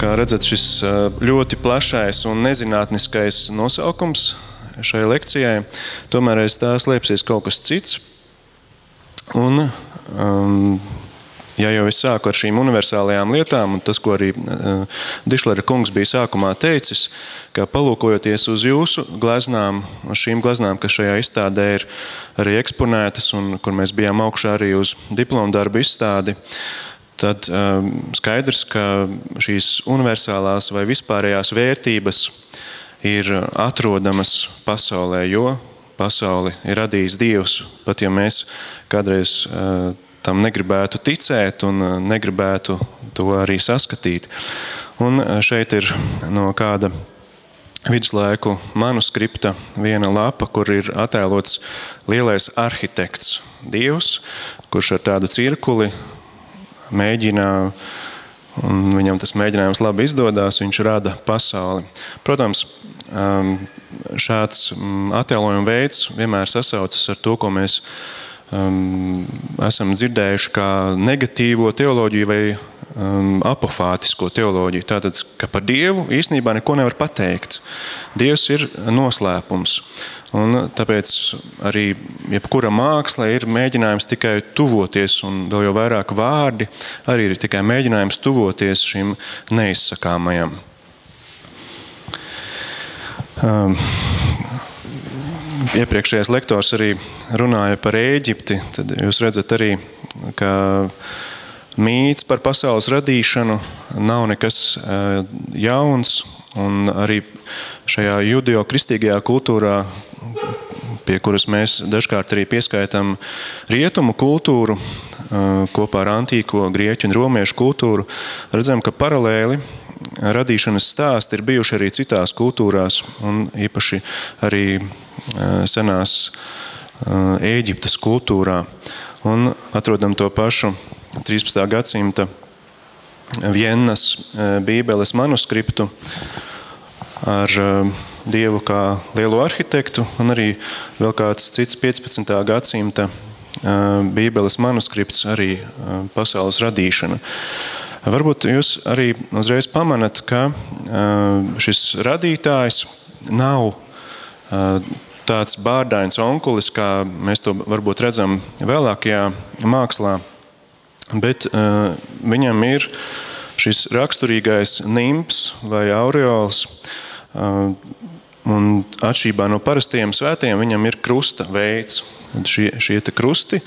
kā redzat, šis ļoti plašais un nezinātniskais nosaukums šai lekcijai, tomēr aiz tā slēpsies kaut kas cits. Un, ja jau es sāku ar šīm universālajām lietām, un tas, ko arī Dišlera kungs bija sākumā teicis, ka palūkojoties uz jūsu gleznām, uz šīm gleznām, kas šajā izstādē ir arī eksponētas, un kur mēs bijām augšā arī uz diplomu darbu izstādi, tad skaidrs, ka šīs universālās vai vispārējās vērtības ir atrodamas pasaulē, jo pasauli ir radījis Dievs, pat ja mēs kādreiz tam negribētu ticēt un negribētu to arī saskatīt. Un šeit ir no kāda viduslaiku manuskripta viena lapa, kur ir attēlots lielais arhitekts Dievs, kurš ar tādu cirkuli mēģina, un viņam tas mēģinājums labi izdodās, viņš rada pasauli. Protams, šāds attēlojuma veids vienmēr sasaucas ar to, ko mēs esam dzirdējuši kā negatīvo teoloģiju vai apofātisko teoloģiju. Tātad, ka par Dievu īstenībā neko nevar pateikt. Dievs ir noslēpums. Un tāpēc arī jebkura māksla ir mēģinājums tikai tuvoties, un vēl jau vairāk vārdi arī ir tikai mēģinājums tuvoties šim neizsakāmajam. Iepriekšējais lektors arī runāja par Ēģipti, tad jūs redzat arī, ka mīts par pasaules radīšanu nav nekas jauns, un arī šajā judeo-kristīgajā kultūrā, pie kuras mēs dažkārt arī pieskaitam rietumu kultūru, kopā ar antīko grieķu un romiešu kultūru, redzam, ka paralēli radīšanas stāsti ir bijuši arī citās kultūrās, un īpaši arī senās Ēģiptes kultūrā. Un atrodam to pašu 13. gadsimta Viennas bībeles manuskriptu ar Dievu kā lielo arhitektu, un arī vēl kāds cits 15. gadsimta bībeles manuskripts, arī pasaules radīšana. Varbūt jūs arī uzreiz pamanat, ka šis radītājs nav tāds bārdains onkulis, kā mēs to varbūt redzam vēlākajā mākslā, bet viņam ir šis raksturīgais nimps vai aureols, un atšķirībā no parastajiem svētajiem viņam ir krusta veids. Šie te krusti,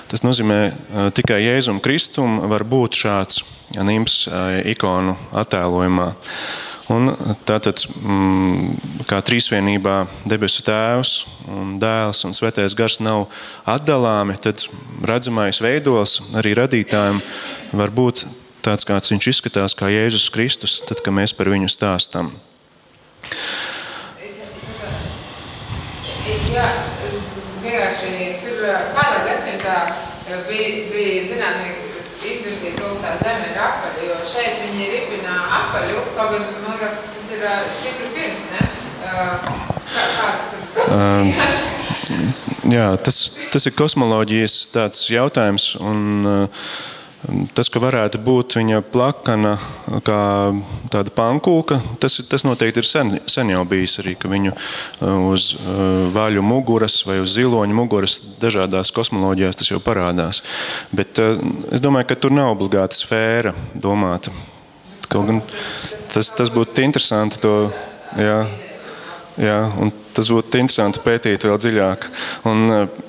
tas nozīmē tikai Jēzum Kristum var būt šāds nimps ikonu attēlojumā. Un tātad, kā trīsvienībā debesu Tēvs un Dēls un Svētais Gars nav atdalāmi, tad redzamais veidols arī radītājiem var būt tāds, kāds viņš izskatās, kā Jēzus Kristus, tad, kad mēs par viņu stāstam. Jā, vienkārši tur kādā gadsimtā bija zinātnieki izvirzīt to, ka tā zeme ir apaļa, jo šeit viņi ripina apaļu, kaut gan, man liekas, tas ir stipri pirms, ne? Kāds tur? Jā, tas ir kosmoloģijas tāds jautājums, un tas, ka varētu būt viņa plakana kā tāda pankūka, tas noteikti ir sen jau bijis arī, ka viņu uz vaļu muguras vai uz ziloņu muguras dažādās kosmoloģijās tas jau parādās. Bet es domāju, ka tur nav obligāta sfēra domāta. Kaut gan tas būtu interesanti to, jā, un tas būtu interesanti pētīt vēl dziļāk. Un,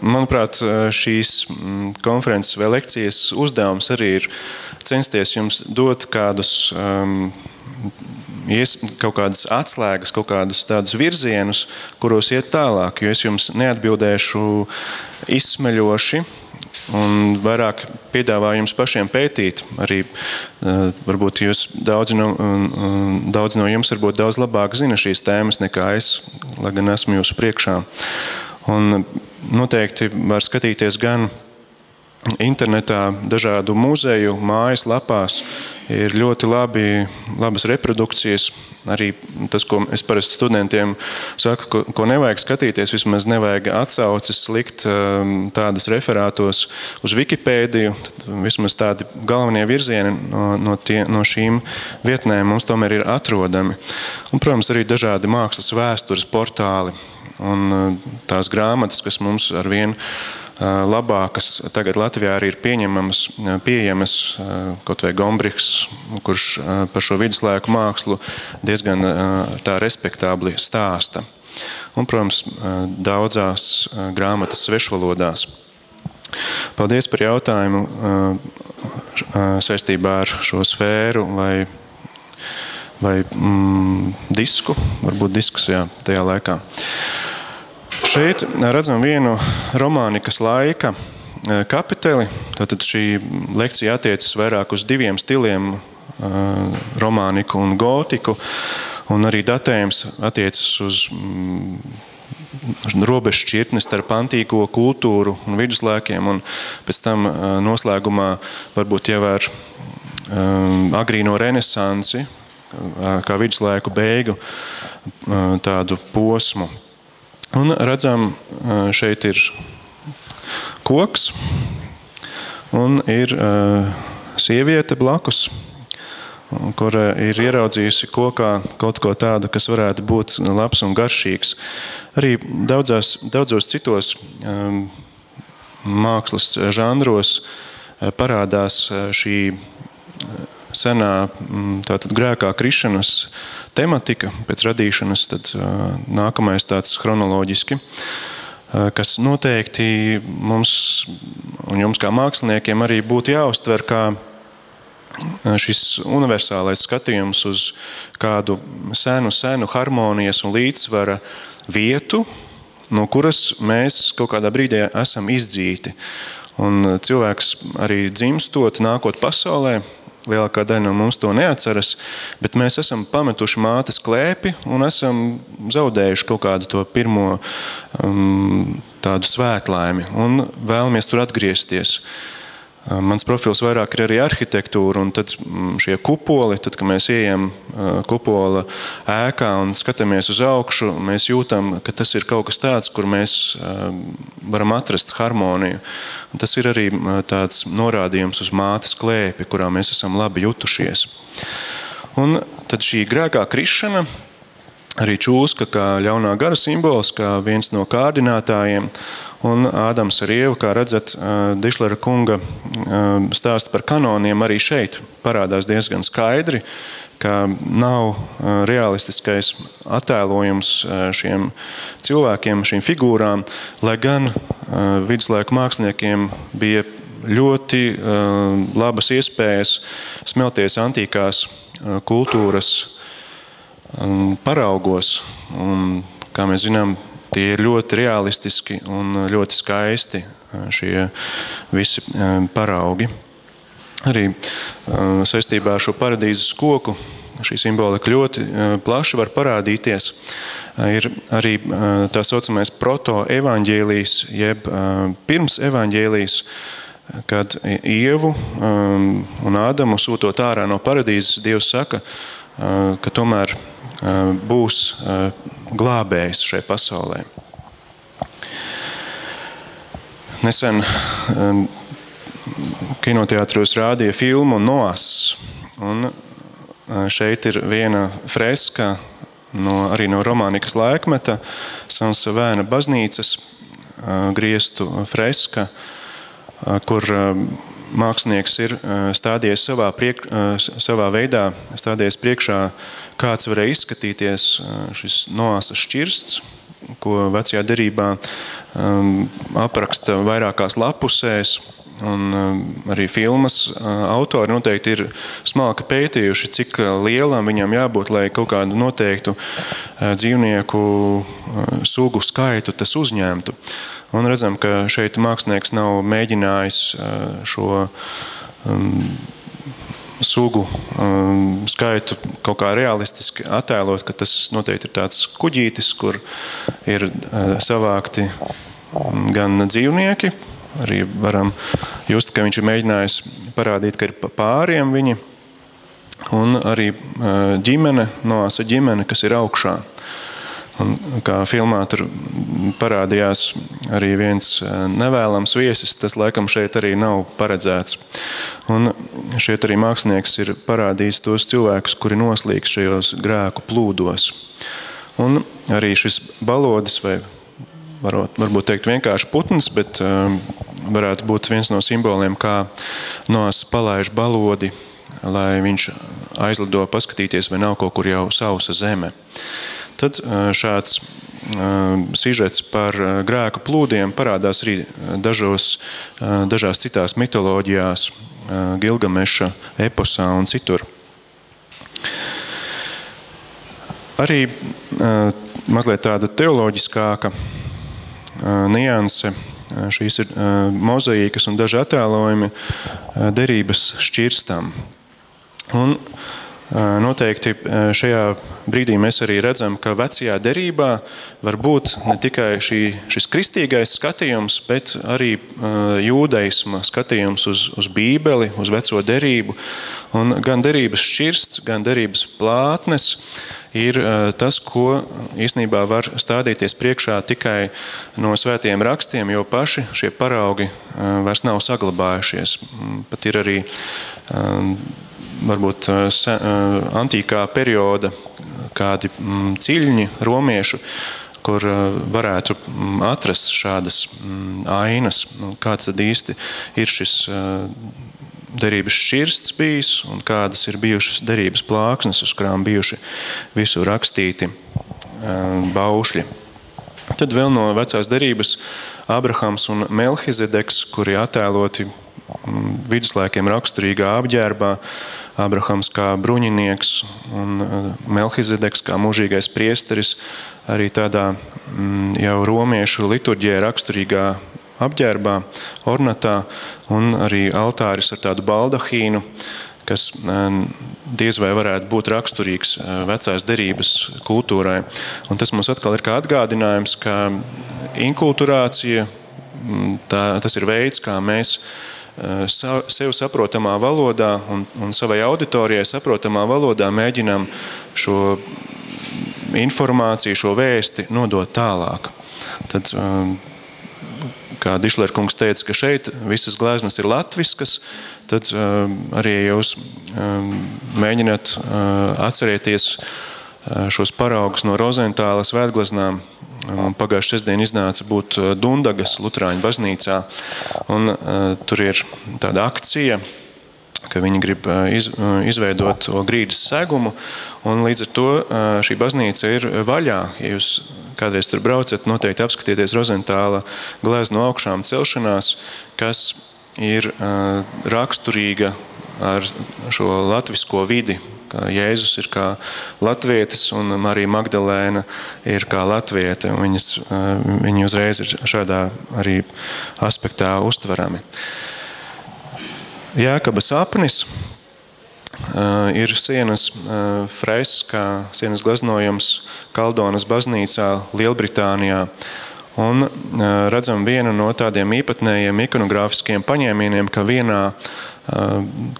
manuprāt, šīs konferences vai lekcijas uzdevums arī ir censties jums dot kādus, kaut kādas atslēgas, kaut kādus tādus virzienus, kuros iet tālāk, jo es jums neatbildēšu izsmeļoši un vairāk piedāvāju jums pašiem pētīt. Arī varbūt jūs daudzi no jums varbūt daudz labāk zina šīs tēmas nekā es, lai gan esmu jūsu priekšā. Un noteikti var skatīties gan internetā, dažādu muzeju mājaslapās ir ļoti labas reprodukcijas. Arī tas, ko es parasti studentiem saku, ko nevajag skatīties, vismaz nevajag atsauces likt tādas referātos uz Wikipēdiju. Vismaz tādi galvenie virzieni no šīm vietnēm mums tomēr ir atrodami. Un, protams, arī dažādi mākslas vēstures portāli un tās grāmatas, kas mums arvien labākas tagad Latvijā arī ir pieejamas, kaut vai Gombrichs, kurš par šo viduslaiku mākslu diezgan tā respektābli stāsta. Un, protams, daudzās grāmatas svešvalodās. Paldies par jautājumu saistībā ar šo sfēru vai disku, varbūt diskus, jā, tajā laikā. Šeit redzam vienu romānikas laika kapiteli. Tātad šī lekcija attiecas vairāk uz diviem stiliem, romāniku un gotiku, un arī datējums attiecas uz robežšķirtni starp antīko kultūru un viduslaikiem, un pēc tam noslēgumā varbūt jau ar agrīno renesansi, kā viduslaiku beigu tādu posmu. Un redzam, šeit ir koks un ir sieviete blakus, kura ir ieraudzījusi kokā kaut ko tādu, kas varētu būt labs un garšīgs. Arī daudzos citos mākslas žanros parādās šī senā tātad grēkā krišanas tematika pēc radīšanas, tad nākamais tāds chronoloģiski, kas noteikti mums un jums kā māksliniekiem arī būtu jāuztver kā šis universālais skatījums uz kādu senu harmonijas un līdzsvara vietu, no kuras mēs kaut kādā brīdī esam izdzīti. Un cilvēks arī dzimstot, nākot pasaulē, lielākā daļa no mums to neatceras, bet mēs esam pametuši mātes klēpi un esam zaudējuši kaut kādu to pirmo tādu svētlaimi un vēlamies tur atgriezties. Mans profils vairāk ir arī arhitektūra, un tad šie kupoli, tad, kad mēs ejam kupola ēkā un skatāmies uz augšu, mēs jūtam, ka tas ir kaut kas tāds, kur mēs varam atrast harmoniju. Un tas ir arī tāds norādījums uz mātes klēpi, kurā mēs esam labi jutušies. Un tad šī grēkā krišana, arī čūska kā ļaunā gara simbols, kā viens no kārdinātājiem, un Ādams ar Ievu, kā redzat, Dišlera kunga stāsts par kanoniem arī šeit parādās diezgan skaidri, ka nav realistiskais attēlojums šiem cilvēkiem, šīm figūrām, lai gan viduslaiku māksliniekiem bija ļoti labas iespējas smelties antīkās kultūras paraugos, un, kā mēs zinām, tie ir ļoti realistiski un ļoti skaisti šie visi paraugi. Arī saistībā ar šo paradīzes koku šī simbolika ļoti plaši var parādīties. Ir arī tā saucamais proto-evaņģēlijs, jeb pirms evaņģēlijs, kad Ievu un Ādamu sūtot ārā no paradīzes, Dievs saka, ka tomēr būs glābējs šai pasaulē. Nesen kinoteātros rādīja filmu Noas, un šeit ir viena freska arī no romānikas laikmeta, Sansavēna baznīcas griestu freska, kur mākslinieks ir stādies savā veidā, stādies priekšā, kāds varēja izskatīties šis Noasa šķirsts, ko vecajā derībā apraksta vairākās lapusēs, un arī filmas autori noteikti ir smalki pētījuši, cik lielam viņam jābūt, lai kaut kādu noteiktu dzīvnieku sugu skaitu tas uzņemtu. Un redzam, ka šeit mākslinieks nav mēģinājis šo sugu skaitu kaut kā realistiski attēlot, ka tas noteikti ir tāds kuģītis, kur ir savākti gan dzīvnieki, arī varam just, ka viņš ir mēģinājis parādīt, ka ir pāriem viņi, un arī ģimene, Noasa ģimene, kas ir augšā. Un kā filmā tur parādījās arī viens nevēlams viesis, tas laikam šeit arī nav paredzēts. Un šeit arī mākslinieks ir parādījis tos cilvēkus, kuri noslīgs šajos grēku plūdos. Un arī šis balodis, vai varbūt teikt vienkārši putns, bet varētu būt viens no simboliem, kā Noas palaiž balodi, lai viņš aizlido paskatīties, vai nav kaut kur jau sausa zeme. Tad šāds sižets par grēku plūdiem parādās arī dažās citās mitoloģijās, Gilgameša eposā un citur. Arī mazliet tāda teoloģiskāka nianse. Šīs ir mozaīkas un daži attēlojumi derības šķirstam. Un noteikti šajā brīdī mēs arī redzam, ka vecajā derībā var būt ne tikai šis kristīgais skatījums, bet arī jūdaisma skatījums uz Bībeli, uz veco derību. Un gan derības šķirsts, gan derības plātnes ir tas, ko īstenībā var stādīties priekšā tikai no svētiem rakstiem, jo paši šie paraugi vairs nav saglabājušies. Pat ir arī varbūt antīkā perioda kādi ciļņi romiešu, kur varētu atrast šādas ainas. Kāds tad īsti ir šis derības šķirsts bijis un kādas ir bijušas derības plāksnes, uz kurām bijuši visu rakstīti baušļi. Tad vēl no vecās derības Abrahams un Melhizedeks, kuri attēloti viduslaikiem raksturīgā apģērbā, Abrahams kā bruņinieks un Melhizedeks kā mūžīgais priesteris, arī tādā jau romiešu liturģijai raksturīgā apģērbā, ornatā, un arī altāris ar tādu baldahīnu, kas diez vai varētu būt raksturīgs vecās derības kultūrai. Un tas mums atkal ir kā atgādinājums, ka inkulturācija, tas ir veids, kā mēs sev saprotamā valodā un savai auditorijai saprotamā valodā mēģinām šo informāciju, šo vēsti nodot tālāk. Tad, kā Dišler kungs teica, ka šeit visas gleznas ir latviskas, tad arī jūs mēģināt atcerēties šos paraugus no Rozentāla svētgleznām. Pagājušajā sestdien iznāca būt Dundagas Luterāņu baznīcā, un tur ir tāda akcija, ka viņi grib izveidot to grīdas segumu, un līdz ar to šī baznīca ir vaļā. Ja jūs kādreiz tur braucat, noteikti apskatieties Rozentāla gleznu augšām celšanās, kas ir raksturīga ar šo latvisko vidi. Jēzus ir kā latvietis un Marija Magdalēna ir kā latviete. Viņi uzreiz ir šādā arī aspektā uztverami. Jēkaba sapnis ir sienas freska, sienas gleznojums Kaldonas baznīcā Lielbritānijā. Un redzam vienu no tādiem īpatnējiem ikonogrāfiskiem paņēmieniem, ka vienā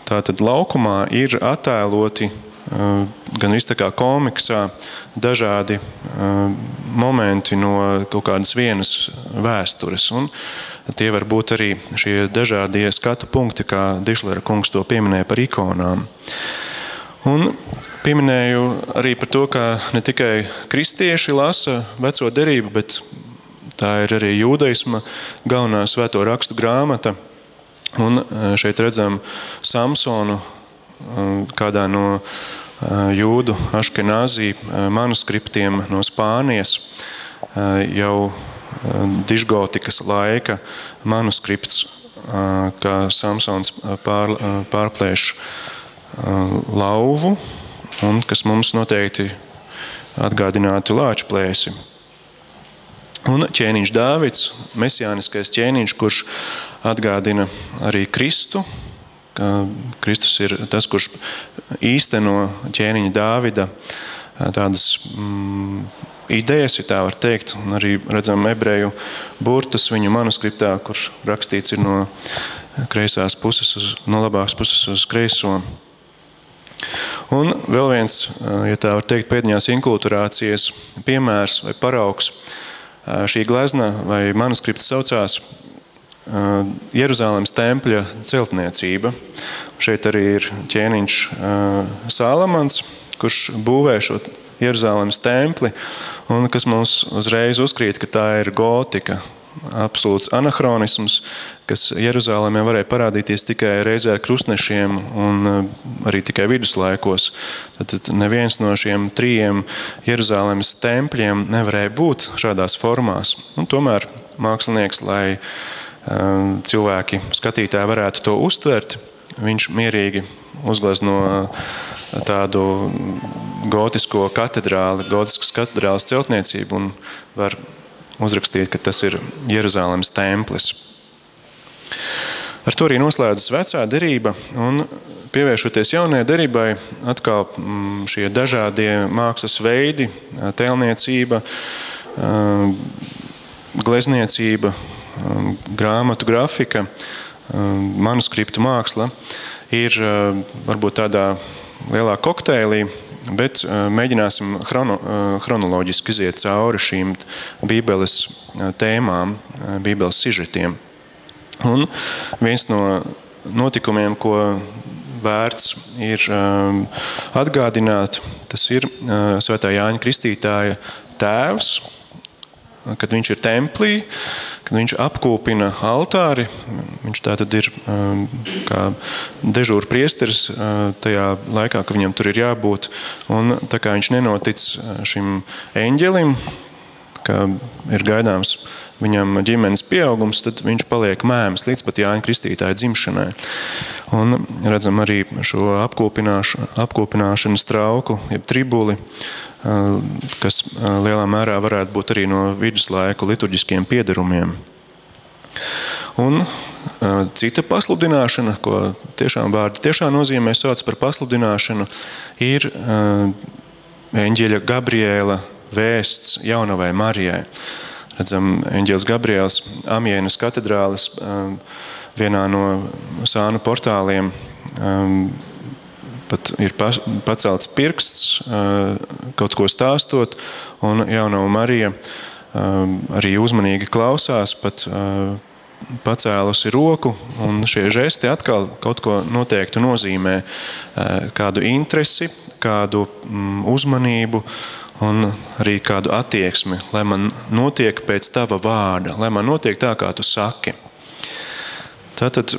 tātad laukumā ir attēloti gan viss tā kā komiksā dažādi momenti no kaut kādas vienas vēstures. Un tie var būt arī šie dažādie skatu punkti, kā Dišlera kungs to pieminēja par ikonām. Un pieminēju arī par to, ka ne tikai kristieši lasa veco derību, bet tā ir arī jūdaisma galvenā svēto rakstu grāmata. Un šeit redzam Samsonu kādā no jūdu aškenāzī manuskriptiem no Spānijas, jau dižgotikas laika manuskripts, kā Samsons pārplēš lauvu, un kas mums noteikti atgādinātu lāčplēsi. Un ķēniņš Dāvids, mesijāniskais ķēniņš, kurš atgādina arī Kristu. Kristus ir tas, kurš īsteno ķēniņa Dāvida tādas idejas, ja tā var teikt, un arī redzam ebreju burtus viņu manuskriptā, kur rakstīts ir no kreisās puses, no labākas puses uz kreiso. Un vēl viens, ja tā var teikt, pēdējās inkulturācijas piemērs vai paraugs. Šī glezna vai manuskripts saucās Jeruzālemes tempļa celtniecība. Šeit arī ir ķēniņš Sālamans, kurš būvē šo Jeruzālemes templi, un kas mums uzreiz uzkrīt, ka tā ir gotika, absolūts anahronisms, kas Jeruzālēmē varēja parādīties tikai reizē ar krustnešiem un arī tikai viduslaikos. Tad neviens no šiem 3 Jeruzālēmes tempļiem nevarēja būt šādās formās. Un tomēr mākslinieks, lai cilvēki, skatītāji varētu to uztvert, viņš mierīgi uzglezno tādu gotisko katedrāli, gotiskas katedrāles celtniecību un var uzrakstīt, ka tas ir Jeruzālemes templis. Ar to arī noslēdzas vecā derība, un pievēršoties jaunajai derībai, atkal šie dažādie mākslas veidi, tēlniecība, glezniecība, grāmatu grafika, manuskriptu māksla ir varbūt tādā lielā kokteilī, bet mēģināsim chronoloģiski iziet cauri šīm Bībeles tēmām, Bībeles sižetiem. Un viens no notikumiem, ko vērts ir atgādināt, tas ir Svētā Jāņa Kristītāja tēvs, kad viņš ir templī, kad viņš apkūpina altāri. Viņš tātad ir kā dežūra priesteris tajā laikā, ka viņam tur ir jābūt. Un tā kā viņš nenotic šim eņģelim, ka ir gaidāms viņam ģimenes pieaugums, tad viņš paliek mēms līdz pat Jāņa Kristītāja dzimšanai. Un redzam arī šo apkūpināšanas trauku, jeb tribuli, kas lielā mērā varētu būt arī no viduslaiku liturģiskiem piederumiem. Un cita pasludināšana, ko tiešām vārdi tiešām nozīmē sauc par pasludināšanu, ir eņģeļa Gabriēla vēsts jaunavai Marijai. Redzam, eņģelis Gabriēls Amjēnas katedrāles vienā no sānu portāliem pat ir pacelts pirksts, kaut ko stāstot, un jaunava Marija arī uzmanīgi klausās, pat pacēlusi roku, un šie žesti atkal kaut ko noteiktu nozīmē, kādu interesi, kādu uzmanību, un arī kādu attieksmi, lai man notiek pēc tava vārda, lai man notiek tā, kā tu saki. Tātad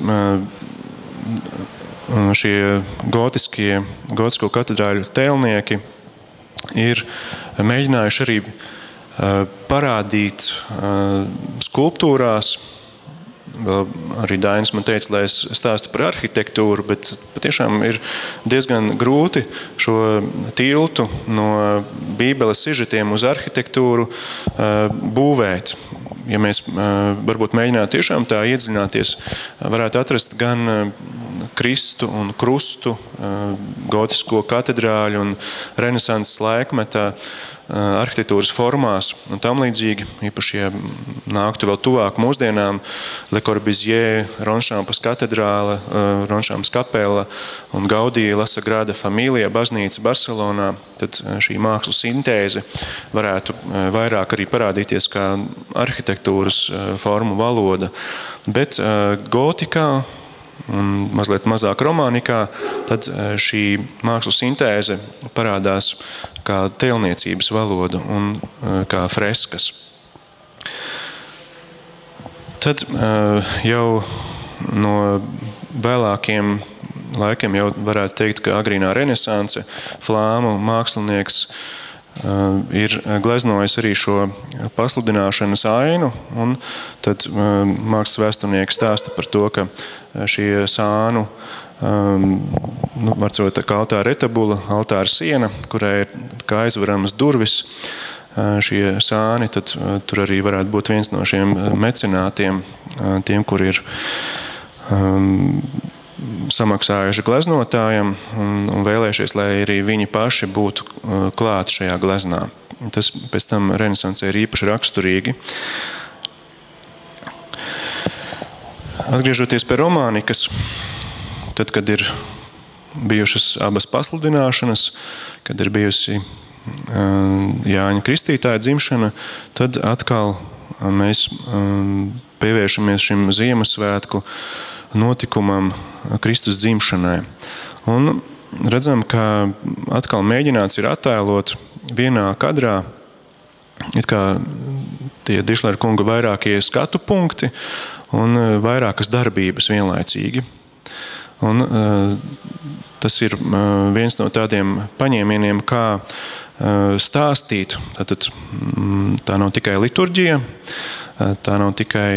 šie gotisko katedrāļu tēlnieki ir mēģinājuši arī parādīt skulptūrās. Arī Dainis man teica, lai es stāstu par arhitektūru, bet patiešām ir diezgan grūti šo tiltu no Bībeles sižetiem uz arhitektūru būvēt. Ja mēs varbūt mēģinātu tiešām tā iedziļināties, varētu atrast gan Kristu un krustu, gotisko katedrāļu un renesanses laikmetā arhitektūras formās un tam līdzīgi, īpaši, ja nāktu vēl tuvāk mūsdienām, Le Corbusier, Ronšampas katedrāle, Ronšampas kapela un Gaudija La Sagrada Familia baznīca Barcelonā, tad šī mākslu sintēze varētu vairāk arī parādīties kā arhitektūras formu valoda. Bet gotikā un mazliet mazāk romānikā, tad šī mākslu sintēze parādās kā tēlniecības valoda un kā freskas. Tad jau no vēlākiem laikiem jau varētu teikt, ka agrīnā renesanse flāmu mākslinieks ir gleznojis arī šo pasludināšanas ainu, un tad mākslas vēsturnieks stāsta par to, ka šie sānu, var cot kā altāra retabula, altāra siena, kurai ir kā aizvaramas durvis, šie sāni, tad tur arī varētu būt viens no šiem mecenātiem, tiem, kur ir samaksājuši gleznotājiem un vēlējušies, lai arī viņi paši būtu klāt šajā gleznā. tas pēc tam renesansē ir īpaši raksturīgi. Atgriežoties pie romānikas, tad, kad ir bijušas abas pasludināšanas, kad ir bijusi Jāņa Kristītāja dzimšana, tad atkal mēs pievēršamies šim Ziemassvētku notikumam Kristus dzimšanai. Un redzam, ka atkal mēģināts ir attēlot vienā kadrā, it kā tie Dišlera kunga vairākie skatu punkti un vairākas darbības vienlaicīgi. Un tas ir viens no tādiem paņēmieniem, kā stāstīt. Tātad tā nav tikai liturģija, tā nav tikai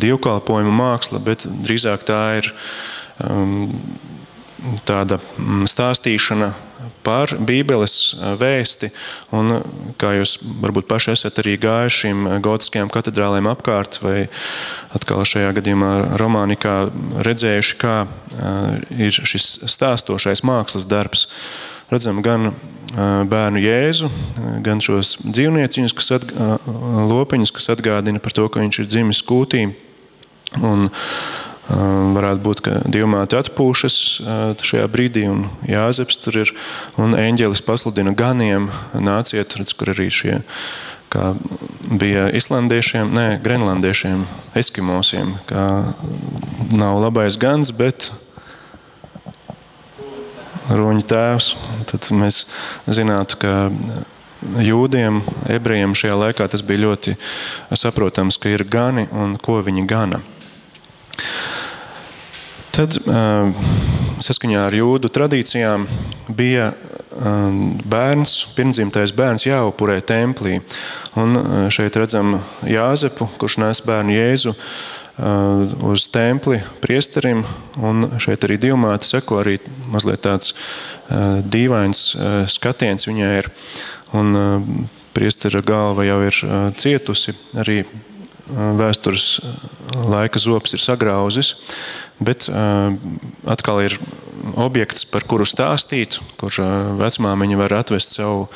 dievkalpojuma māksla, bet drīzāk tā ir tāda stāstīšana par Bībeles vēsti, un kā jūs varbūt paši esat arī gājuši šīm gotiskajām katedrālēm apkārt, vai atkal šajā gadījumā romānikā redzējuši, kā ir šis stāstošais mākslas darbs. Redzam gan bērnu Jēzu, gan šos dzīvnieciņus, lopiņus, kas atgādina par to, ka viņš ir dzimis kūtī, un varētu būt, ka Dievmāte atpūšas šajā brīdī, un Jāzeps tur ir, un eņģelis pasludina ganiem, nāciet, redz, kur arī šie, kā bija islandiešiem, grenlandiešiem, eskimosiem, kā nav labais gans, bet roņa tēvs. Tad mēs zinātu, ka jūdiem, ebrejiem šajā laikā tas bija ļoti saprotams, ka ir gani un ko viņi gana. Tad saskaņā ar jūdu tradīcijām bija bērns, pirmdzimtais bērns jāupurē templī. Un šeit redzam Jāzepu, kurš nes bērnu Jēzu uz templi priesterim, un šeit arī Dievmāte seko, arī mazliet tāds dīvains skatiens viņai ir, un priestera galva jau ir cietusi, arī vēstures laika zops ir sagrauzis, bet atkal ir objekts, par kuru stāstīt, kur vecmāmiņa var atvest savu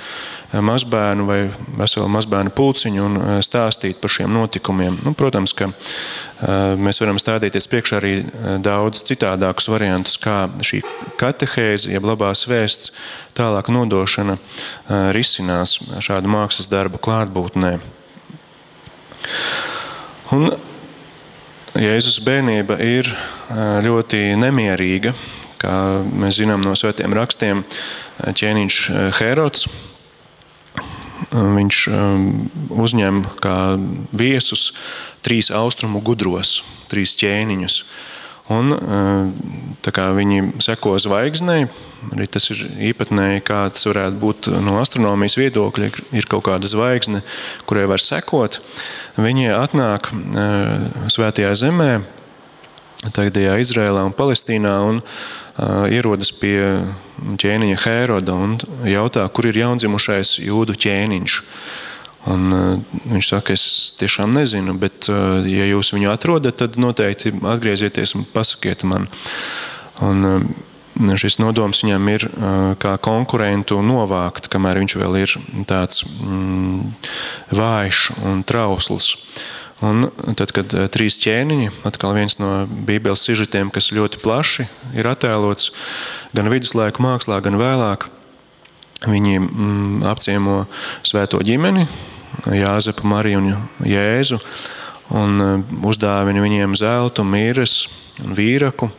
mazbērnu vai veselu mazbērnu pulciņu un stāstīt par šiem notikumiem. Nu, protams, ka mēs varam stādīties priekšā arī daudz citādākus variantus, kā šī katehēze, jeb labās vēsts, tālāk nodošana risinās šādu mākslas darbu klātbūtnē. Un Jēzus bērnība ir ļoti nemierīga, kā mēs zinām no svētiem rakstiem, ķēniņš Herods. Viņš uzņem kā viesus 3 austrumu gudros, 3 ķēniņus. Un tā kā viņi seko zvaigznei, arī tas ir īpatnēji, kā tas varētu būt no astronomijas viedokļa, ir kaut kāda zvaigzne, kurai var sekot. Viņi atnāk svētajā zemē, tagadējā Izrēlā un Palestīnā, un ierodas pie ķēniņa Hēroda un jautā, kur ir jaundzimušais jūdu ķēniņš. Un viņš saka, es tiešām nezinu, bet ja jūs viņu atrodat, tad noteikti atgriezieties un pasakiet man. Un šis nodoms viņam ir kā konkurentu novākt, kamēr viņš vēl ir tāds vājš un trausls. Un tad, kad 3 ķēniņi, atkal viens no Bībeles sižetiem, kas ļoti plaši ir attēlots gan viduslaiku mākslā, gan vēlāk, viņi apciemo svēto ģimeni, Jāzepu, Mariju un Jēzu, un uzdāvina viņiem zeltu, mirres un vīraku.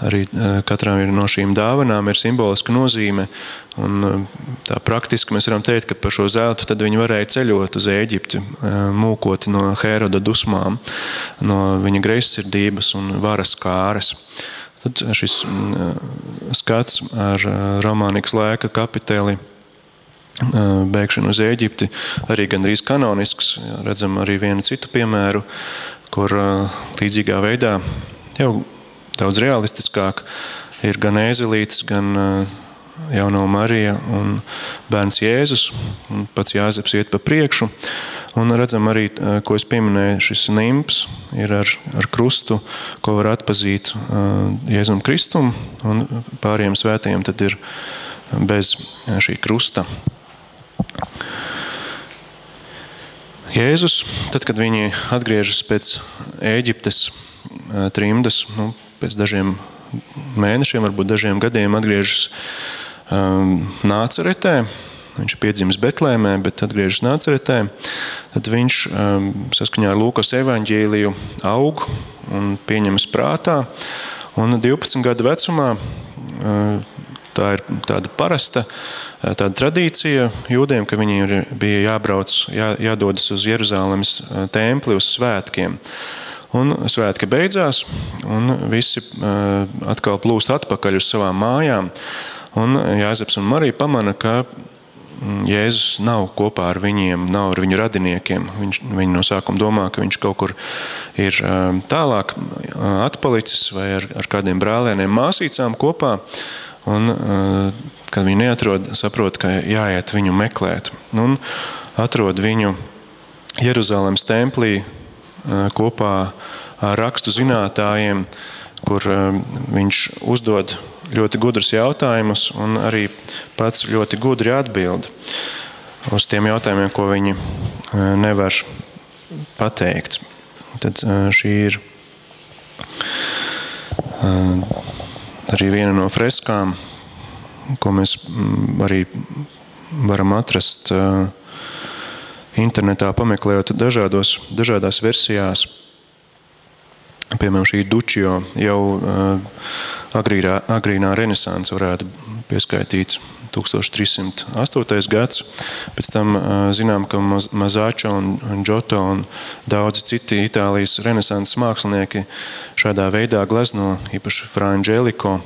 Arī katram no šīm dāvanām ir simboliska nozīme, un tā praktiski mēs varam teikt, ka par šo zeltu tad viņi varēja ceļot uz Ēģipti, mūkoti no Hēroda dusmām, no viņa greizsirdības un varas kāres. Tad šis skats ar romānikas laika kapiteli, bēgšanu uz Ēģipti, arī gandrīz kanonisks. Redzam arī vienu citu piemēru, kur līdzīgā veidā jau daudz realistiskāk ir gan ēzelītis, gan jauno Marija un bērns Jēzus, un pats Jāzeps iet pa priekšu. Un redzam arī, ko es pieminēju, šis nimps ir ar krustu, ko var atpazīt Jēzum Kristum, un pāriem svētajiem tad ir bez šī krusta. Jēzus, tad, kad viņi atgriežas pēc Ēģiptes trimdas, pēc dažiem mēnešiem, varbūt dažiem gadiem atgriežas Nācaretē, viņš ir piedzimis Betlēmē, bet atgriežas Nācaretē, tad viņš saskaņā ar Lūkas evaņģēliju aug un pieņemas prātā, un 12 gadu vecumā tā ir tāda parasta tāda tradīcija jūdiem, ka viņiem bija jābrauc, jādodas uz Jeruzālemes templi uz svētkiem. Un svētki beidzās, un visi atkal plūst atpakaļ uz savām mājām. Un Jāzeps un Marija pamana, ka Jēzus nav kopā ar viņiem, nav ar viņu radiniekiem. Viņi no sākuma domā, ka viņš kaut kur ir tālāk atpalicis vai ar kādiem brālēniem māsīcām kopā. Un, kad viņi neatrod, saprot, ka jāiet viņu meklēt. Un atrod viņu Jeruzālemes templī kopā ar rakstu zinātājiem, kur viņš uzdod ļoti gudrus jautājumus un arī pats ļoti gudri atbild uz tiem jautājumiem, ko viņi nevar pateikt. Tad šī ir arī viena no freskām, ko mēs arī varam atrast internetā, pameklējot dažādās versijās. Piemēram, šī Dučio jau agrīnā renesanse varētu pieskaitīt 1308. gads. Pēc tam zinām, ka Mazāčo un Giotto un daudzi citi Itālijas renesanses mākslinieki šādā veidā glezno, īpaši Fra Angelico,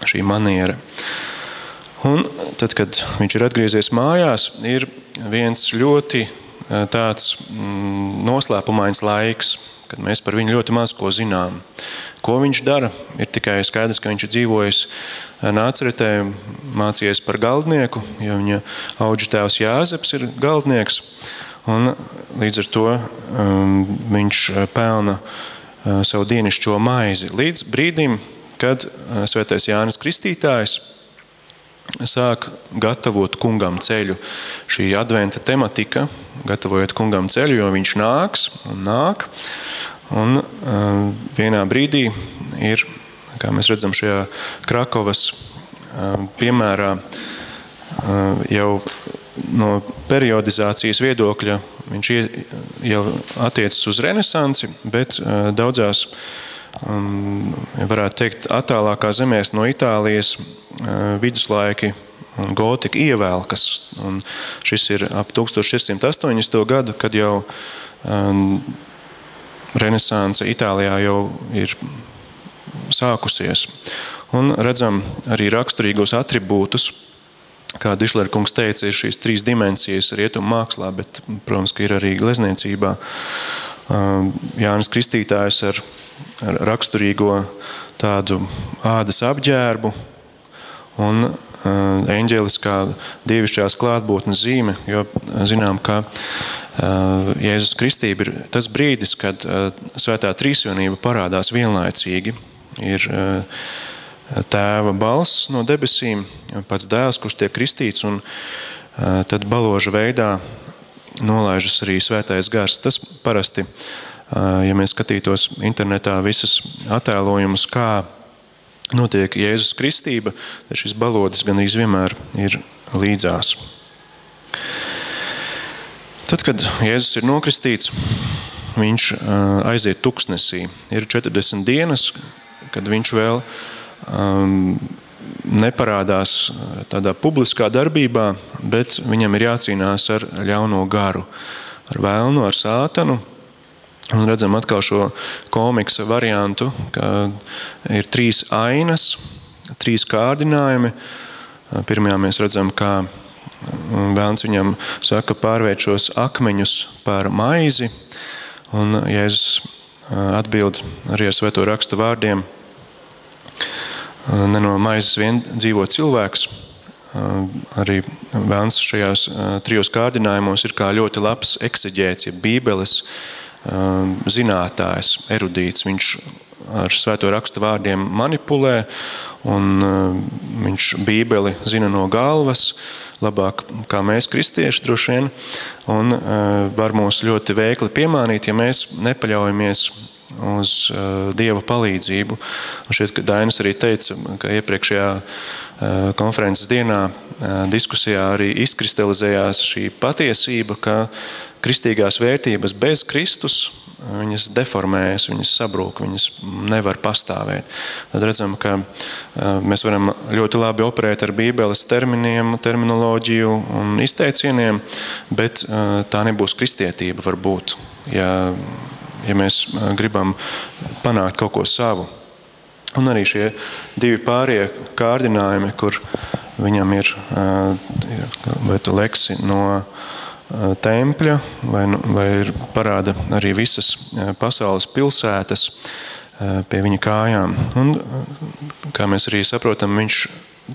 šī maniera. Un tad, kad viņš ir atgriezies mājās, ir viens ļoti tāds noslēpumains laiks, kad mēs par viņu ļoti maz ko zinām. Ko viņš dara? Ir tikai skaidrs, ka viņš ir dzīvojis Nācaretē, mācījies par galdnieku, jo viņa auģa tēvs Jāzeps ir galdnieks. Un līdz ar to viņš pelna savu dienišķo maizi. Līdz brīdim, kad svētais Jānis Kristītājs sāk gatavot kungam ceļu. Šī adventa tematika, gatavojot kungam ceļu, jo viņš nāks un nāk. Un vienā brīdī ir, kā mēs redzam šajā Krakovas piemērā, jau no periodizācijas viedokļa viņš jau attiecas uz renesansi, bet daudzās, varētu teikt, attālākā zemēs no Itālijas viduslaiki un gotika ievēlkas. Un šis ir ap 1680. gadu, kad jau renesanse Itālijā jau ir sākusies. Un redzam arī raksturīgos atribūtus, kā Dišlera kungs teica, ir šīs 3 dimensijas rietumu mākslā, bet, protams, ka ir arī glezniecībā. Jānis Kristītājs ar raksturīgo tādu ādas apģērbu un eņģeliskā dievišķās klātbūtnes zīme, jo zinām, ka Jēzus Kristība ir tas brīdis, kad svētā trīsvienība parādās vienlaicīgi. Ir tēva balss no debesīm, pats dēls, kurš tiek kristīts, un tad baloža veidā nolaižas arī svētais gars. Tas parasti, ja mēs skatītos internetā visas attēlojumus, kā notiek Jēzus Kristība, tad šis balodis gan arī vienmēr ir līdzās. Tad, kad Jēzus ir nokristīts, viņš aiziet tuksnesī. Ir 40 dienas, kad viņš vēl neparādās tādā publiskā darbībā, bet viņam ir jācīnās ar ļauno garu, ar vēlnu, ar sātanu. Un redzam atkal šo komiksa variantu, ka ir 3 ainas, 3 kārdinājumi. Pirmajā mēs redzam, kā vēlns viņam saka pārvērt šos akmeņus par maizi, un Jēzus atbild arī ar svēto rakstu vārdiem: ne no maizes vien dzīvo cilvēks. Arī vēlns šajās 3 kārdinājumos ir kā ļoti labs ekseģēts, ja bībeles zinātājs, erudīts. Viņš ar svēto rakstu vārdiem manipulē, un viņš bībeli zina no galvas, labāk kā mēs kristieši droši vien, un var mūs ļoti veikli piemānīt, ja mēs nepaļaujamies uz Dieva palīdzību. Un šeit, ka Dainis arī teica, ka iepriekšējā konferences dienā diskusijā arī izkristalizējās šī patiesība, ka kristīgās vērtības bez Kristus, viņas deformējas, viņas sabrūk, viņas nevar pastāvēt. Tad redzam, ka mēs varam ļoti labi operēt ar Bībeles terminiem, terminoloģiju un izteicieniem, bet tā nebūs kristietība varbūt, ja mēs gribam panākt kaut ko savu. Un arī šie divi pārējie kārdinājumi, kur viņam ir vai tu leksi no tempļa, vai ir parāda arī visas pasaules pilsētas pie viņa kājām. Un, kā mēs arī saprotam, viņš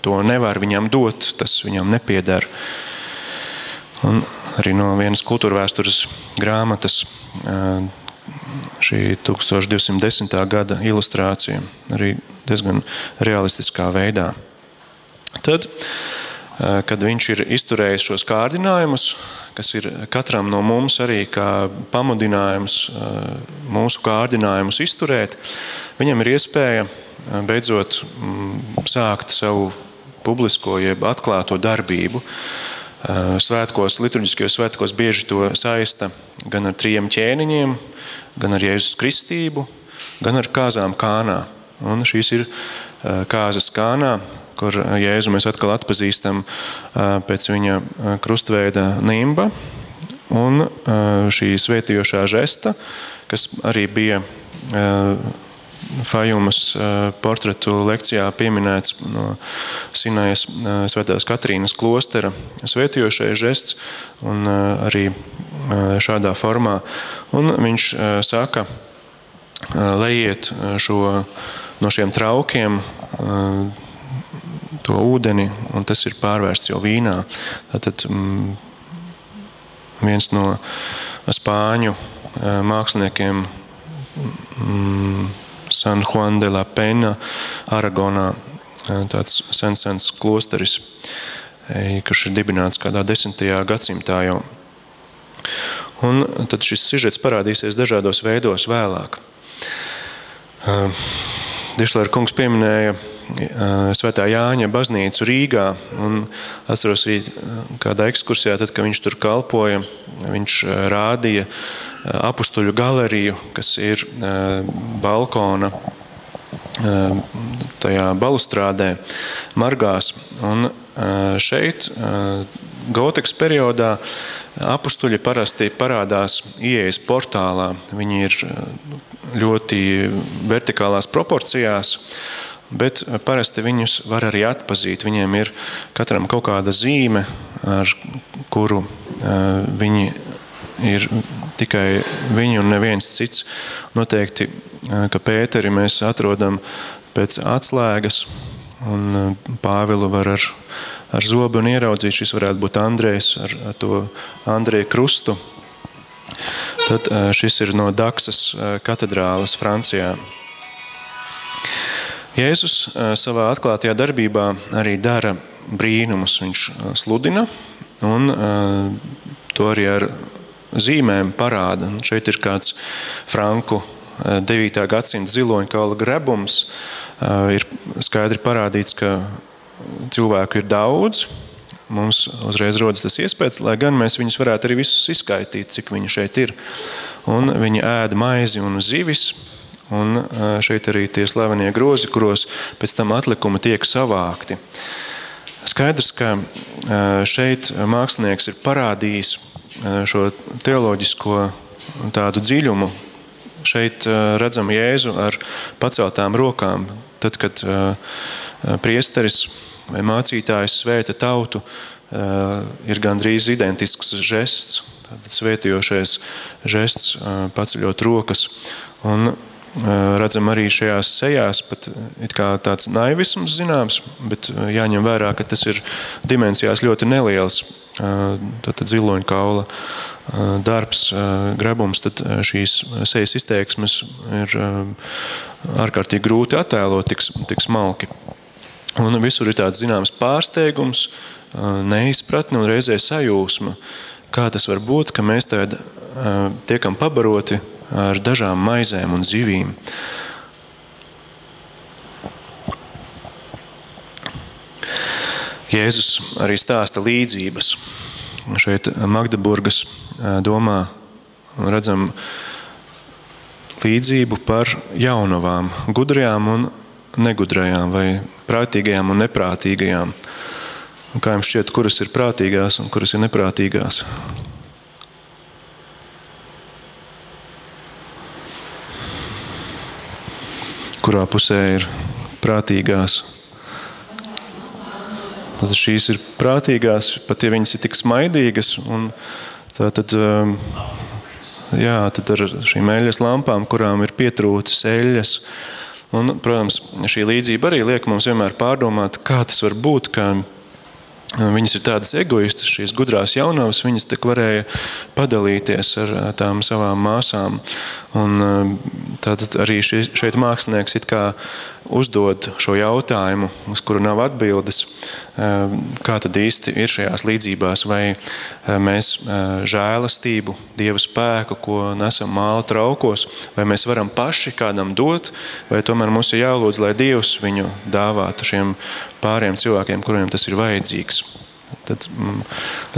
to nevar viņam dot, tas viņam nepieder. Un arī no vienas kultūrvēstures grāmatas šī 1210. gada ilustrācija, arī diezgan realistiskā veidā. Tad, kad viņš ir izturējis šos kārdinājumus, kas ir katram no mums arī kā pamudinājums mūsu kārdinājumus izturēt, viņam ir iespēja beidzot sākt savu publisko jeb atklāto darbību. Svētkos, liturģiskajos svētkos bieži to saista gan ar 3 ķēniņiem, gan ar Jēzus kristību, gan ar kāzām Kānā. Un šīs ir kāzas Kānā, kur Jēzu mēs atkal atpazīstam pēc viņa krustveida nimba. Un šī svētījošā žesta, kas arī bija Fajumas portretu lekcijā pieminēts no Sinajas Svētās Katrīnas klostera svētījošais žests un arī šādā formā. Un viņš saka, lejiet no šiem traukiem to ūdeni, un tas ir pārvērsts jau vīnā. Tātad viens no spāņu māksliniekiem San Juan de la Pena, Aragonā, tāds sens klosteris, kurš ir dibināts kādā 10. gadsimtā jau. Un tad šis sižets parādīsies dažādos veidos vēlāk. Dišlera kungs pieminēja Svētā Jāņa baznīcu Rīgā, un atceros arī kādā ekskursijā, tad, kad viņš tur kalpoja, viņš rādīja apustuļu galeriju, kas ir balkona tajā balustrādē Margās. Un šeit gotikas periodā apustuļi parasti parādās ieejas portālā. Viņi ir ļoti vertikālās proporcijās, bet parasti viņus var arī atpazīt. Viņiem ir katram kaut kāda zīme, ar kuru viņi ir tikai viņi un neviens cits. Noteikti, ka Pēteri mēs atrodam pēc atslēgas, un Pāvilu var ar zobu un ieraudzīt. Šis varētu būt Andrejs ar to Andreja krustu. Tad šis ir no Daksas katedrāles Francijā. Jēzus savā atklātajā darbībā arī dara brīnumus. Viņš sludina, un to arī ar zīmēm parāda. Šeit ir kāds franku 9. gadsimta ziloņkaula grebums. Ir skaidri parādīts, ka cilvēku ir daudz. Mums uzreiz rodas tas iespējas, lai gan mēs viņus varētu arī visus izskaitīt, cik viņi šeit ir. Un viņi ēda maizi un zivis. Un šeit arī tie slavenie grozi, kuros pēc tam atlikumi tiek savākti. Skaidrs, ka šeit mākslinieks ir parādījis šo teoloģisko tādu dziļumu. Šeit redzam Jēzu ar paceltām rokām. Tad, kad priesteris vai mācītājs svēta tautu, ir gandrīz identisks žests, svētījošais žests, paceļot rokas. Un redzam arī šajās sejās pat it kā tāds naivisms zināms, bet jāņem vērā, ka tas ir dimensijās ļoti neliels. Tad ziloņkaula darbs, grebums, tad šīs sejas izteiksmes ir ārkārtīgi grūti attēlot tik smalki. Un visur ir tāds zināms pārsteigums, neizpratne un reizē sajūsma, kā tas var būt, ka mēs tad tiekam pabaroti ar dažām maizēm un zivīm. Jēzus arī stāsta līdzības. Šeit Magdeburgas domā redzam līdzību par jaunavām, gudrajām un negudrajām, vai prātīgajām un neprātīgajām. Un kā jums šķiet, kuras ir prātīgās un kuras ir neprātīgās? Kurā pusē ir prātīgās? Tad šīs ir prātīgās, pat ja viņas ir tik smaidīgas, un tad ar šīm eļļas lampām, kurām ir pietrūcis eļļas. Un, protams, šī līdzība arī liek mums vienmēr pārdomāt, kā tas var būt, ka viņas ir tādas egoistas, šīs gudrās jaunavas, viņas tak varēja padalīties ar tām savām māsām. Un tātad arī šeit mākslinieks it kā uzdod šo jautājumu, uz kuru nav atbildes, kā tad īsti ir šajās līdzībās, vai mēs žēlastību, Dieva spēku, ko nesam māla traukos, vai mēs varam paši kādam dot, vai tomēr mums ir jālūdz, lai Dievs viņu dāvātu šiem pāriem cilvēkiem, kuriem tas ir vajadzīgs. Tad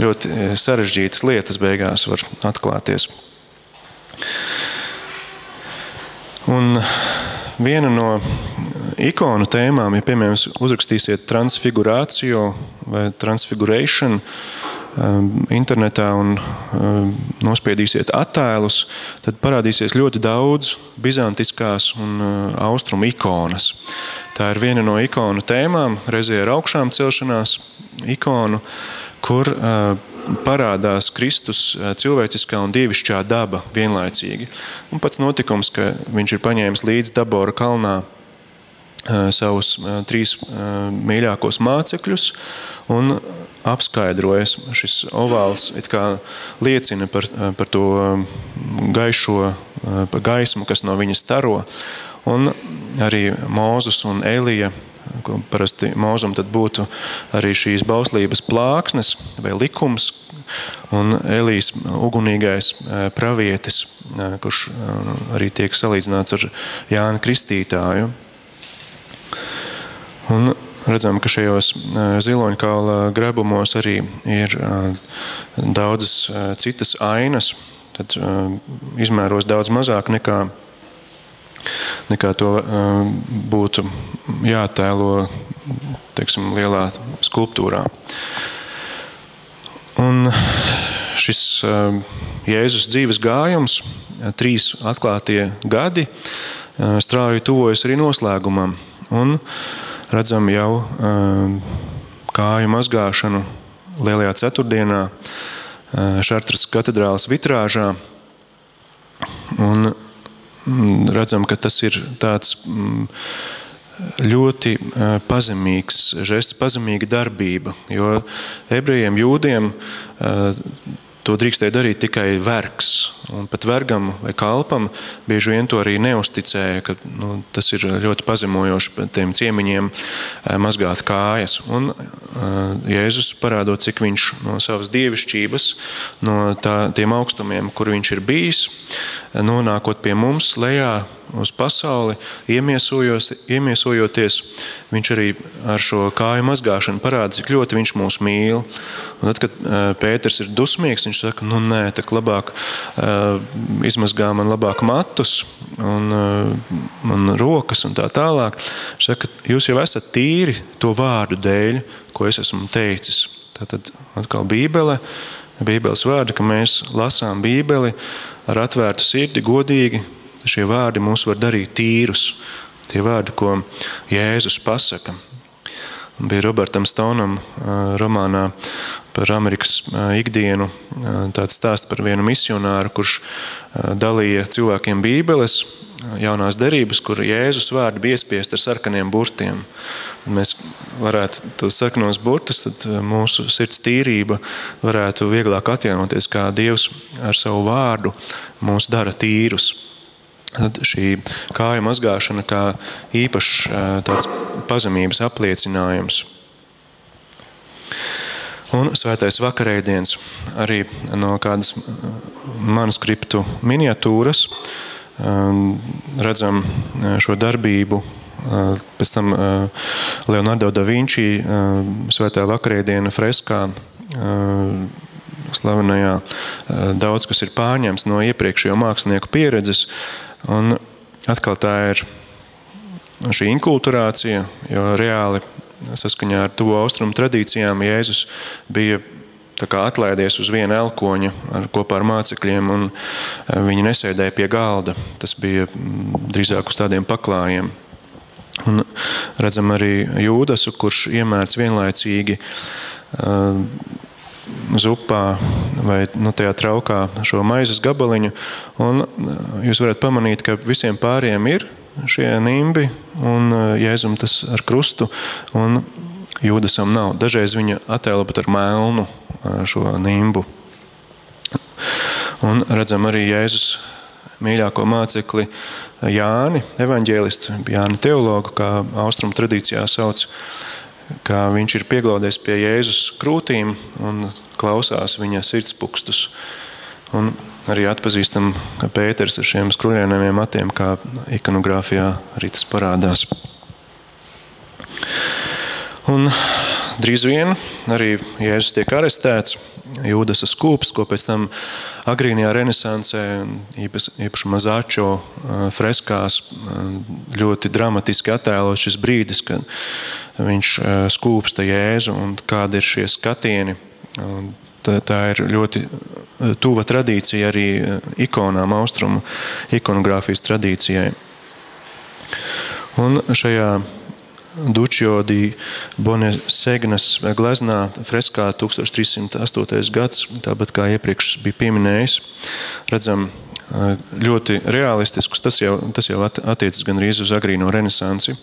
ļoti sarežģītas lietas beigās var atklāties. Un viena no ikonu tēmām, ja piemēram uzrakstīsiet transfigurāciju vai transfiguration internetā un nospiedīsiet attēlus, tad parādīsies ļoti daudz bizantiskās un austrumu ikonas. Tā ir viena no ikonu tēmām, reizē ar augšām celšanās ikonu, kur parādās Kristus cilvēciskā un dievišķā daba vienlaicīgi. Un pats notikums, ka viņš ir paņēmis līdz Tabora kalnā savus 3 mīļākos mācekļus un apskaidrojas. Šis ovāls it kā liecina par to gaišo, par gaismu, kas no viņa staro. Un arī Mūzes un Elija, ko parasti Mūzum tad būtu arī šīs bauslības plāksnes vai likums, un Elijas ugunīgais pravietis, kurš arī tiek salīdzināts ar Jāni Kristītāju. Un redzam, ka šajos ziloņkaula grebumos arī ir daudzas citas ainas, tad izmēros daudz mazāk nekā to būtu jātēlo, teiksim, lielā skulptūrā. Un šis Jēzus dzīves gājums, 3 atklātie gadi, strauji tuvojas arī noslēgumam. Un redzam jau kāju mazgāšanu Lielajā ceturtdienā Šartras katedrāles vitrāžā. Un redzam, ka tas ir tāds ļoti pazemīgs žests, pazemīga darbība, jo ebrejiem, jūdiem to drīkstēja darīt tikai vergs. Un pat vergam vai kalpam bieži vien to arī neuzticēja, ka tas ir ļoti pazemojoši tiem ciemiņiem mazgāt kājas. Un Jēzus parādot, cik viņš no savas dievišķības, no tiem augstumiem, kur viņš ir bijis, nonākot pie mums lejā uz pasauli, iemiesojoties, viņš arī ar šo kāju mazgāšanu parāda, cik ļoti viņš mūs mīl. Un tad, kad Pēters ir dusmīgs, viņš saka, nē, tak labāk izmazgā man labāk matus un rokas un tā tālāk. Viņš saka, jūs jau esat tīri to vārdu dēļ, ko es esmu teicis. Tātad atkal Bībeles vārdi, ka mēs lasām Bībeli ar atvērtu sirdi, godīgi. Šie vārdi mūs var darīt tīrus. Tie vārdi, ko Jēzus pasaka. Bija Robertam Stonam romānā par Amerikas ikdienu tāds stāsts par vienu misionāru, kurš dalīja cilvēkiem Bībeles, jaunās derības, kur Jēzus vārdi bija iespiesti ar sarkaniem burtiem. Un mēs varētu tos sarkanos burtus, tad mūsu sirds tīrība varētu vieglāk atjaunoties, kā Dievs ar savu vārdu mūs dara tīrus. Tad šī kāja mazgāšana kā īpašs tāds pazemības apliecinājums. Un svētais vakarēdiens arī no kādas manuskriptu miniatūras redzam šo darbību. Pēc tam Leonardo da Vinci svētā vakarēdiena freskā slavenajā daudz, kas ir pārņemts no iepriekšējo mākslinieku pieredzes. Un atkal tā ir šī inkulturācija, jo reāli saskaņā ar tuvo austrumu tradīcijām Jēzus bija tā kā atlaidies uz viena elkoņa kopā ar mācekļiem, un viņi nesēdēja pie galda. Tas bija drīzāk uz tādiem paklājiem. Un redzam arī Jūdasu, kurš iemērts vienlaicīgi zupā vai tajā traukā šo maizes gabaliņu. Un jūs varat pamanīt, ka visiem pāriem ir šie nimbi, un Jēzum tas ar krustu, un Jūdasam nav. Dažreiz viņa attēlo pat ar melnu šo nimbu. Un redzam arī Jēzus mīļāko mācekli Jāni, evaņģēlistu, Jāni teologu, kā austrumu tradīcijā sauc, kā viņš ir pieglaudies pie Jēzus krūtīm un klausās viņa sirdspūkstus. Un arī atpazīstam Pēters ar šiem skruļainajiem matiem, kā ikonogrāfijā arī tas parādās. Un drīz vien arī Jēzus tiek arestēts, Jūdasa skūps, ko pēc tam agrīnajā renesansē, īpaši Mazačo freskās, ļoti dramatiski attēlot šis brīdis, kad viņš skūpsta Jēzu un kādi ir šie skatieni. Tā ir ļoti tuva tradīcija arī ikonām, austrumu ikonogrāfijas tradīcijai. Un šajā Dučio di Bonesegnas gleznā freskā 1308. gads, tāpat kā iepriekš bija pieminējis, redzam ļoti realistiskus, tas jau attiecas gandrīz uz agrīno renesansi.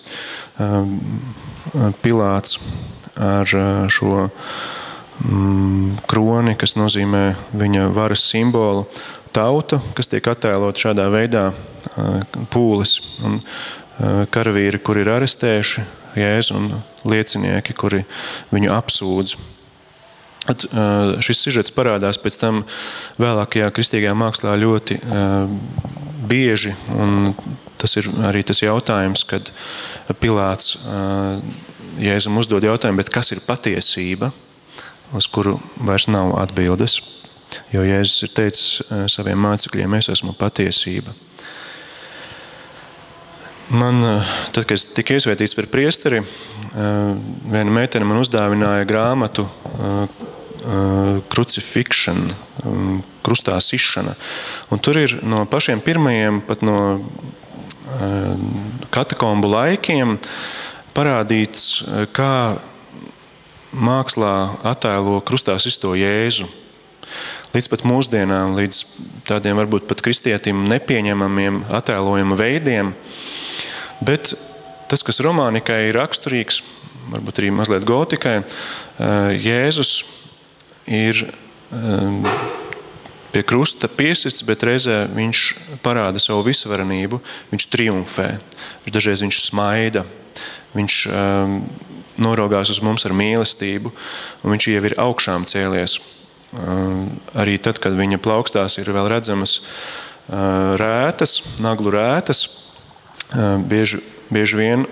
Pilāts ar šo kroni, kas nozīmē viņa varas simbolu, tauta, kas tiek attēlot šādā veidā, pūlis un karavīri, kuri ir arestējuši Jēzu, un liecinieki, kuri viņu apsūdz. Šis sižets parādās pēc tam vēlākajā kristīgajā mākslā ļoti bieži, un tas ir arī tas jautājums, kad Pilāts Jēzum uzdod jautājumu, bet kas ir patiesība, uz kuru vairs nav atbildes, jo Jēzus ir teicis saviem mācekļiem, es esmu patiesība. Man, tad, kad es tika iesvētīts par priesteri, viena meitene man uzdāvināja grāmatu Crucifixion, krustā sišana. Un tur ir no pašiem pirmajiem, pat no katakombu laikiem, parādīts, kā mākslā attēlo krustā sisto Jēzu. Līdz pat mūsdienām, līdz tādiem varbūt pat kristietim nepieņemamiem attēlojuma veidiem. Bet tas, kas romānikai ir raksturīgs, varbūt arī mazliet gotikai, Jēzus ir pie krusta piesists, bet reizē viņš parāda savu visvarenību, viņš triumfē, dažreiz viņš smaida, viņš noraugās uz mums ar mīlestību, un viņš jau ir augšām cēlies. Arī tad, kad viņa plaukstās ir vēl redzamas rētas, naglu rētas, bieži vien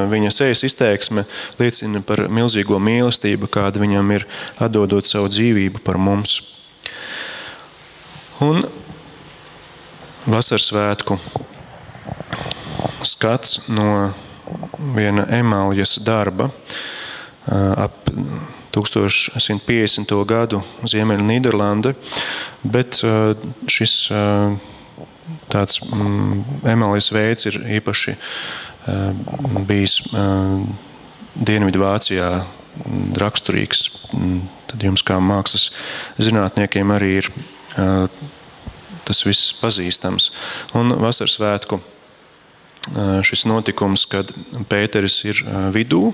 viņa sejas izteiksme liecina par milzīgo mīlestību, kāda viņam ir atdodot savu dzīvību par mums. Un vasarsvētku skats no viena emaljas darba ap 1150. gadu Ziemeļa Nīderlande, bet šis tāds emaljas veids ir īpaši bijis Dienvidu Vācijā raksturīgs. Tad jums kā mākslas zinātniekiem arī ir tas viss pazīstams. Un vasarsvētku šis notikums, kad Pēteris ir vidū,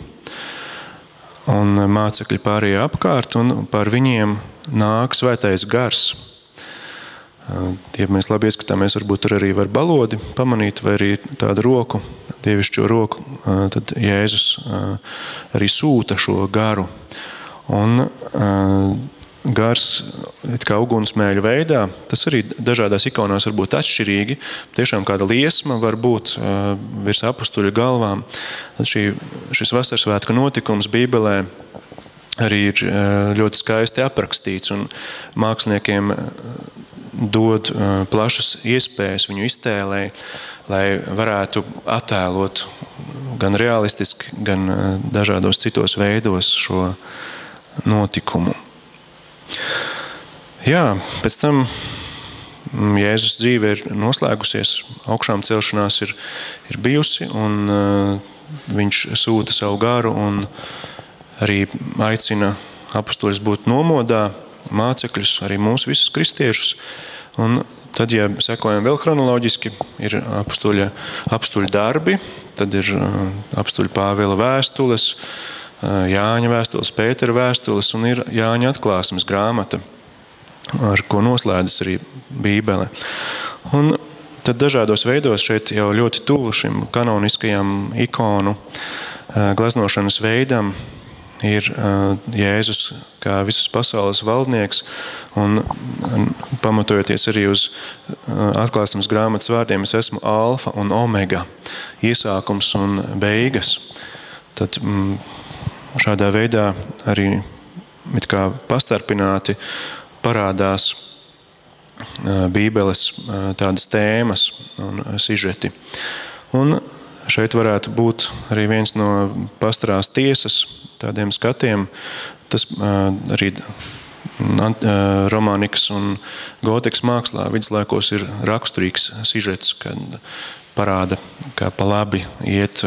un mācekļi pārējie apkārt, un par viņiem nāk svētais gars. Ja mēs labi ieskatāmies, varbūt tur arī var balodi pamanīt, vai arī tādu roku, dievišķo roku, tad Jēzus arī sūta šo garu. Un gars, it kā ugunsmēļu veidā, tas arī dažādās ikonās var būt atšķirīgi. Tiešām kāda liesma var būt virs apustuļu galvām. Šis vasaras svētku notikums Bībelē arī ir ļoti skaisti aprakstīts, un māksliniekiem dod plašas iespējas viņu iztēlē, lai varētu attēlot gan realistiski, gan dažādos citos veidos šo notikumu. Jā, pēc tam Jēzus dzīve ir noslēgusies, augšām celšanās ir bijusi, un viņš sūta savu garu un arī aicina apustuļus būt nomodā, mācekļus, arī mūs visus kristiešus. Un tad, ja sekojam vēl chronoloģiski, ir apustuļu darbi, tad ir apustuļu Pāvila vēstules, Jāņa vēstules, Pētera vēstules un ir Jāņa atklāsmes grāmata, ar ko noslēdzas arī Bībele. Un tad dažādos veidos šeit jau ļoti tuvu šim kanoniskajam ikonu gleznošanas veidam ir Jēzus kā visas pasaules valdnieks, un pamatojoties arī uz atklāsmes grāmatas vārdiem, es esmu alfa un omega, iesākums un beigas. Tad šādā veidā arī it kā pastarpināti parādās Bībeles tādas tēmas un sižeti. Un šeit varētu būt arī viens no pastarās tiesas tādiem skatiem. Tas arī romānikas un gotikas mākslā viduslaikos ir raksturīgs sižets, kad parāda, kā pa labi iet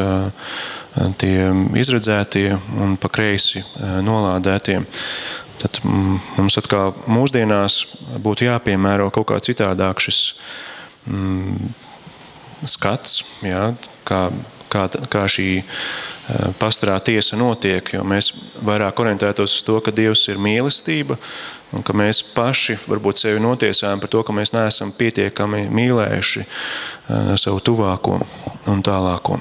tie izredzētie un pa kreisi nolādētie. Tad mums atkal mūsdienās būtu jāpiemēro kaut kā citādāk šis skats, jā, kā šī pastarā tiesa notiek, jo mēs vairāk orientētos uz to, ka Dievs ir mīlestība un ka mēs paši varbūt sevi notiesājam par to, ka mēs neesam pietiekami mīlējuši savu tuvāko un tālāko.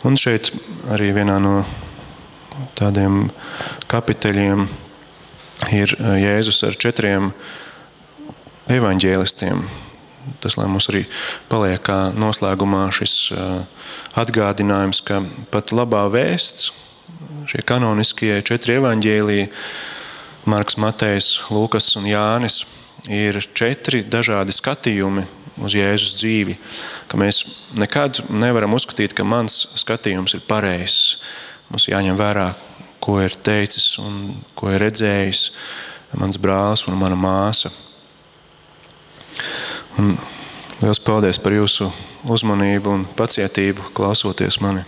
Un šeit arī vienā no tādiem kapiteļiem ir Jēzus ar 4 evaņģēlistiem. Tas, lai mums arī paliek kā noslēgumā šis atgādinājums, ka pat labā vēsts, šie kanoniskie 4 evaņģēliji, Marks, Matejs, Lūkas un Jānis, ir 4 dažādi skatījumi uz Jēzus dzīvi, ka mēs nekad nevaram uzskatīt, ka mans skatījums ir pareizs. Mums jāņem vērā, ko ir teicis un ko ir redzējis mans brālis un mana māsa. Un liels paldies par jūsu uzmanību un pacietību klausoties mani.